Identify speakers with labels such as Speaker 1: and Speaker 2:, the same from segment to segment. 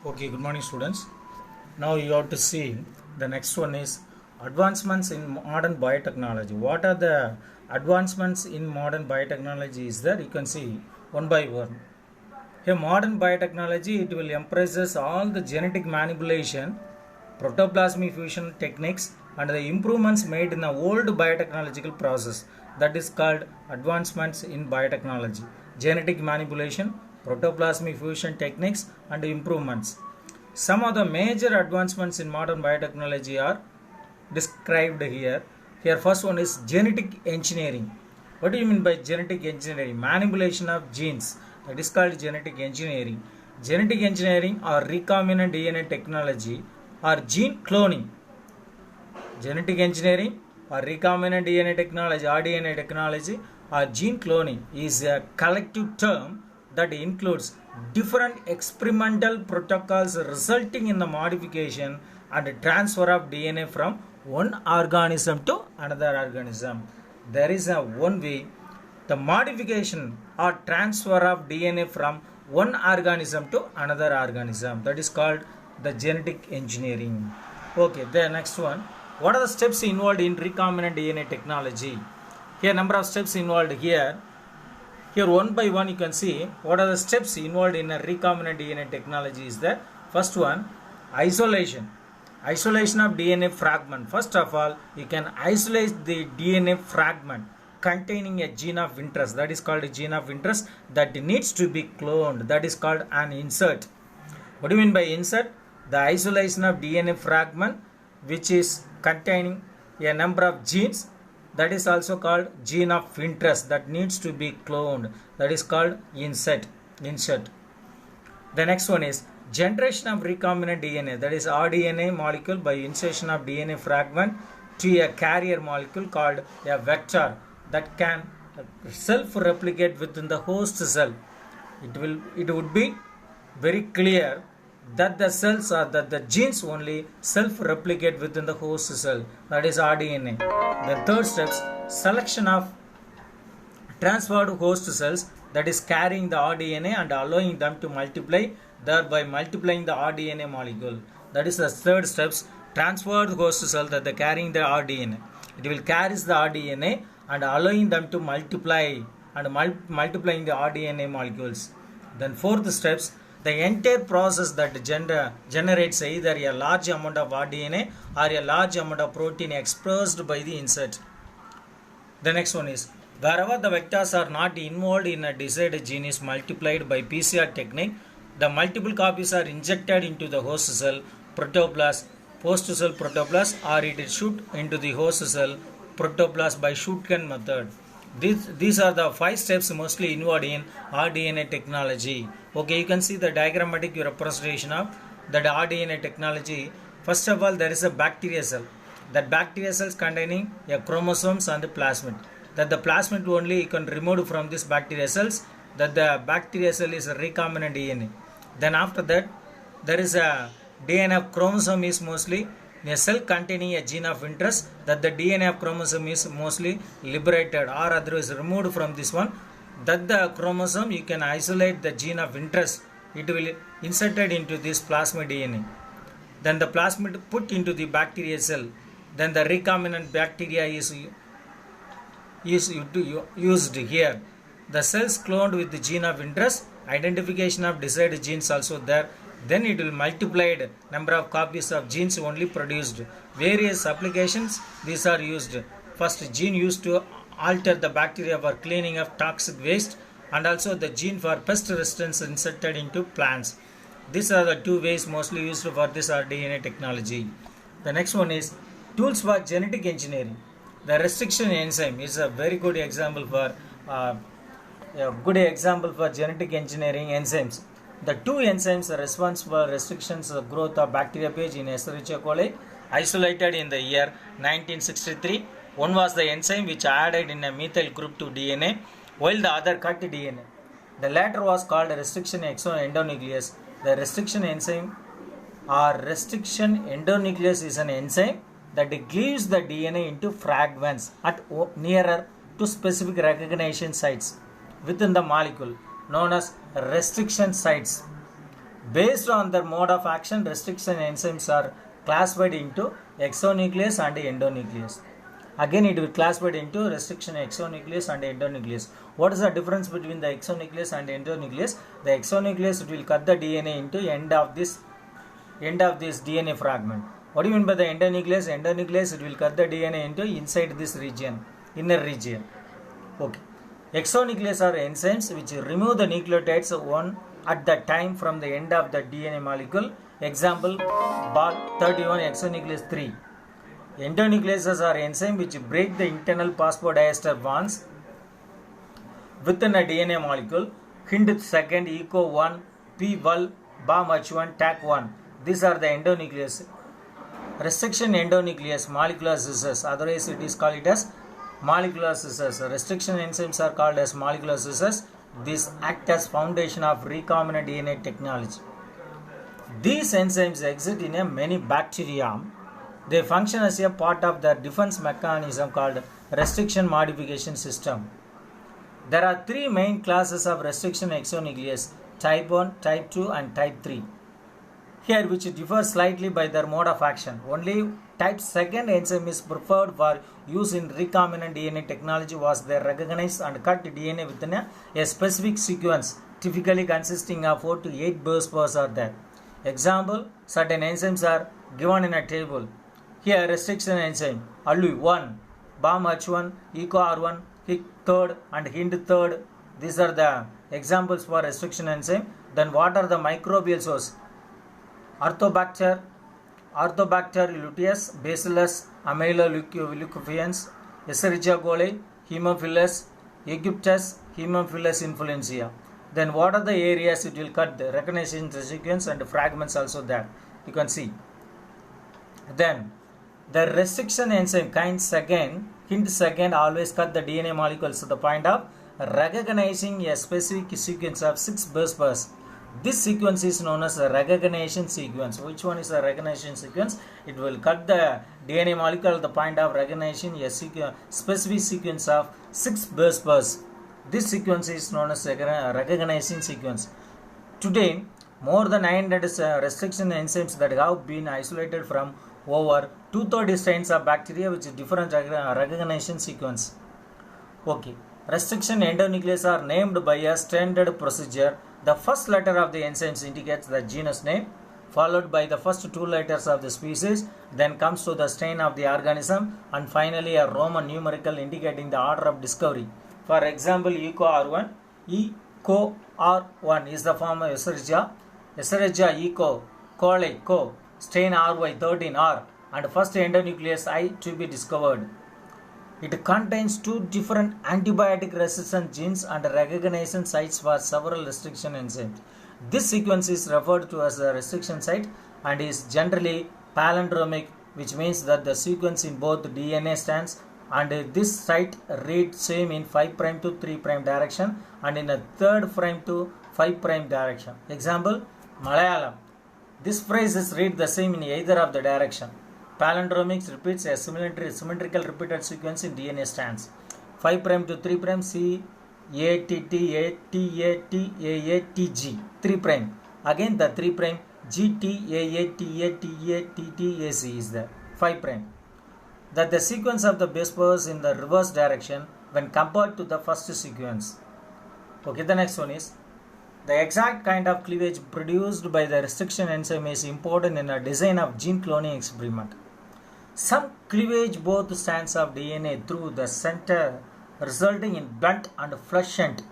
Speaker 1: Okay, good morning, students. Now you have to see the next one is advancements in modern biotechnology. What are the advancements in modern biotechnology? Is that you can see one by one. Here, modern biotechnology it will embraces all the genetic manipulation, protoplasmic fusion techniques, and the improvements made in the old biotechnological process. That is called advancements in biotechnology. Genetic manipulation, protoplasmic fusion techniques, and improvements. Some of the major advancements in modern biotechnology are described here. Here, first one is genetic engineering. What do you mean by genetic engineering? Manipulation of genes. That is called genetic engineering. Genetic engineering or recombinant DNA technology or gene cloning. Genetic engineering or recombinant DNA technology, RDNA technology, or gene cloning is a collective term that includes different experimental protocols resulting in the modification and transfer of DNA from one organism to another organism. There is a one way the modification or transfer of DNA from one organism to another organism. That is called the genetic engineering. Okay, the next one. What are the steps involved in recombinant DNA technology? Here, number of steps involved here. Here, one by one, you can see what are the steps involved in a recombinant DNA technology. Is that first one, isolation. Isolation of DNA fragment. First of all, you can isolate the DNA fragment containing a gene of interest. That is called a gene of interest that needs to be cloned. That is called an insert. What do you mean by insert? The isolation of DNA fragment which is containing a number of genes, that is also called gene of interest that needs to be cloned. That is called insert. The next one is generation of recombinant DNA, that is rDNA molecule by insertion of DNA fragment to a carrier molecule called a vector that can self-replicate within the host cell. It would be very clear that the cells or that the genes only self-replicate within the host cell, that is rDNA. The third step, selection of transferred host cells, that is carrying the rDNA and allowing them to multiply, thereby multiplying the rDNA molecule. That is the third steps, transferred host cell that they carrying the rDNA. It will carry the rDNA and allowing them to multiply and multiplying the rDNA molecules. Then fourth steps, the entire process that generates either a large amount of rDNA or a large amount of protein expressed by the insert. The next one is, wherever the vectors are not involved in a desired gene is multiplied by PCR technique, the multiple copies are injected into the host cell protoplast, post cell protoplast, or it is shoot into the host cell protoplast by Schutken method. These are the 5 steps mostly involved in rDNA technology. Okay, you can see the diagrammatic representation of that rDNA technology. First of all, there is a bacteria cell. That bacteria cells containing a chromosomes and the plasmid. That the plasmid only you can remove from this bacteria cells. That the bacteria cell is a recombinant DNA. Then after that, there is a DNA of chromosome is mostly a cell containing a gene of interest, that the DNA of chromosome is mostly liberated or otherwise removed from this one. That the chromosome you can isolate the gene of interest, it will inserted into this plasmid DNA. Then the plasmid put into the bacteria cell. Then the recombinant bacteria is used here. The cells cloned with the gene of interest, identification of desired genes also there. Then it will multiplied number of copies of genes only produced. Various applications these are used. First, gene used to alter the bacteria for cleaning of toxic waste, and also the gene for pest resistance inserted into plants. These are the 2 ways mostly used for this rDNA technology. The next one is tools for genetic engineering. The restriction enzyme is a very good example for genetic engineering enzymes. The 2 enzymes are responsible for restrictions of growth of bacteriophage in Escherichia coli, isolated in the year 1963. One was the enzyme which added in a methyl group to DNA, while the other cut DNA. The latter was called restriction endonuclease. The restriction enzyme or restriction endonuclease is an enzyme that cleaves the DNA into fragments at nearer to specific recognition sites within the molecule, known as restriction sites. Based on their mode of action, restriction enzymes are classified into exonuclease and endonuclease. Again, it will classified into restriction exonuclease and endonuclease. What is the difference between the exonuclease and endonuclease? The exonuclease will cut the DNA into end of this DNA fragment. What do you mean by the endonuclease? Endonuclease, it will cut the DNA into inside this region, inner region. Okay. Exonuclease are enzymes which remove the nucleotides one at the time from the end of the DNA molecule. Example, BAL31 exonuclease 3. Endonucleases are enzymes which break the internal phosphodiester bonds within a DNA molecule. Hint second, ECO1, P-Val, BAMH1, TAC1. These are the endonucleases. Restriction endonuclease, molecular scissors. Otherwise, it is called as molecular scissors. Restriction enzymes are called as molecular scissors. These act as foundation of recombinant DNA technology. These enzymes exist in many bacteria. They function as a part of the defense mechanism called restriction modification system. There are three main classes of restriction exonuclease: type 1, type 2 and type 3. Here, which differ slightly by their mode of action. Only type 2 enzyme is preferred for use in recombinant DNA technology, was they recognize and cut DNA within a specific sequence, typically consisting of 4 to 8 base pairs are there. Example, certain enzymes are given in a table. Here, restriction enzyme, ALU1, BAMH1, EcoR1, HIC third and HIND third. These are the examples for restriction enzyme. Then what are the microbial source? Arthobacter luteus, Bacillus ameloleukophians, Escherichia coli, Haemophilus aegyptus, Haemophilus influenza. Then what are the areas it will cut? The recognition sequence and fragments also there. You can see. Then the restriction enzyme hint second always cut the DNA molecules to the point of recognizing a specific sequence of 6 base pairs. This sequence is known as a recognition sequence. Which one is a recognition sequence? It will cut the DNA molecule at the point of recognition a specific sequence of 6 base pairs. This sequence is known as a recognizing sequence. Today, more than 900 restriction enzymes that have been isolated from over 230 strains of bacteria with different recognition sequence. Okay. Restriction endonucleases are named by a standard procedure. The first letter of the enzymes indicates the genus name, followed by the first 2 letters of the species, then comes to the strain of the organism, and finally a Roman numerical indicating the order of discovery. For example, EcoR1. EcoR1 is the form of Escherichia. Escherichia Eco, coli, Co, strain RY13R, and first endonuclease I to be discovered. It contains 2 different antibiotic resistant genes and recognition sites for several restriction enzymes. This sequence is referred to as a restriction site and is generally palindromic, which means that the sequence in both DNA strands and this site read same in 5' to 3' direction and in a 3' to 5' direction. Example, Malayalam. This phrase is read the same in either of the direction. Palindromics repeats a symmetrical repeated sequence in DNA strands. 5' to 3' C A T T A T A T A A T G 3'. Again the 3' G T A A T A T A T T A C is there. 5'. That the sequence of the base pairs in the reverse direction when compared to the first sequence. Okay, the next one is the exact kind of cleavage produced by the restriction enzyme is important in a design of gene cloning experiment. Some cleavage both strands of DNA through the center, resulting in blunt and flush end.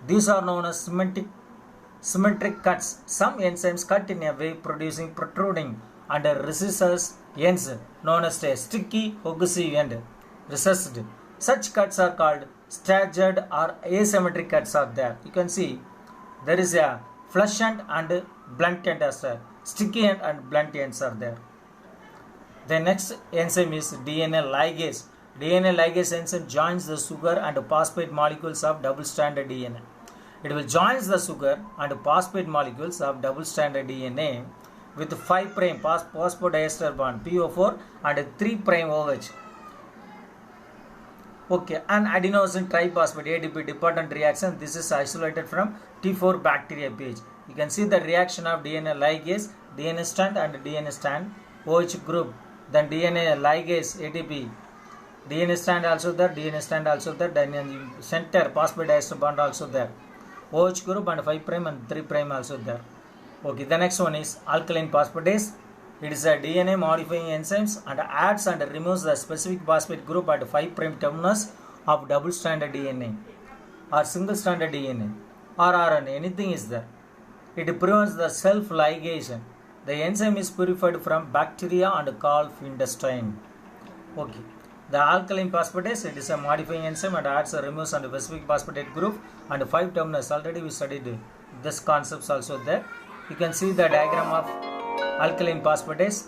Speaker 1: These are known as symmetric cuts. Some enzymes cut in a way producing protruding and recessed ends known as a sticky adhesive end. Recessed. Such cuts are called staggered or asymmetric cuts are there. You can see there is a flush end and blunt end as well. Sticky end and blunt ends are there. The next enzyme is DNA ligase. DNA ligase enzyme joins the sugar and phosphate molecules of double-stranded DNA. It will join the sugar and phosphate molecules of double-stranded DNA with 5' phosphodiester bond PO4 and 3' OH. Okay, an adenosine triphosphate ADP dependent reaction. This is isolated from T4 bacteria page. You can see the reaction of DNA ligase, DNA strand and DNA strand, OH group, then DNA ligase, ATP, DNA strand also there, DNA strand also there, then center phosphate diester bond also there, OH group and 5' and 3' also there. Okay, the next one is alkaline phosphatase. It is a DNA modifying enzymes and adds and removes the specific phosphate group at 5' terminus of double stranded DNA or single stranded DNA or RNA, anything is there. It prevents the self ligation. The enzyme is purified from bacteria and called intestine. Okay. The alkaline phosphatase, it is a modifying enzyme and adds or removes and specific phosphate group and 5 terminus. Already we studied this concepts also there. You can see the diagram of alkaline phosphatase.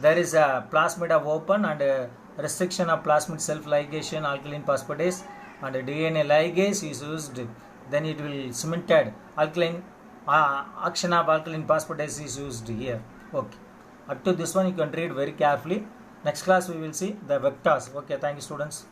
Speaker 1: There is a plasmid of open and a restriction of plasmid self ligation alkaline phosphatase, and DNA ligase is used. Then it will cemented alkaline action of alkaline phosphatase is used here. Okay. Up to this one you can read very carefully. Next class we will see the vectors. Okay, thank you students.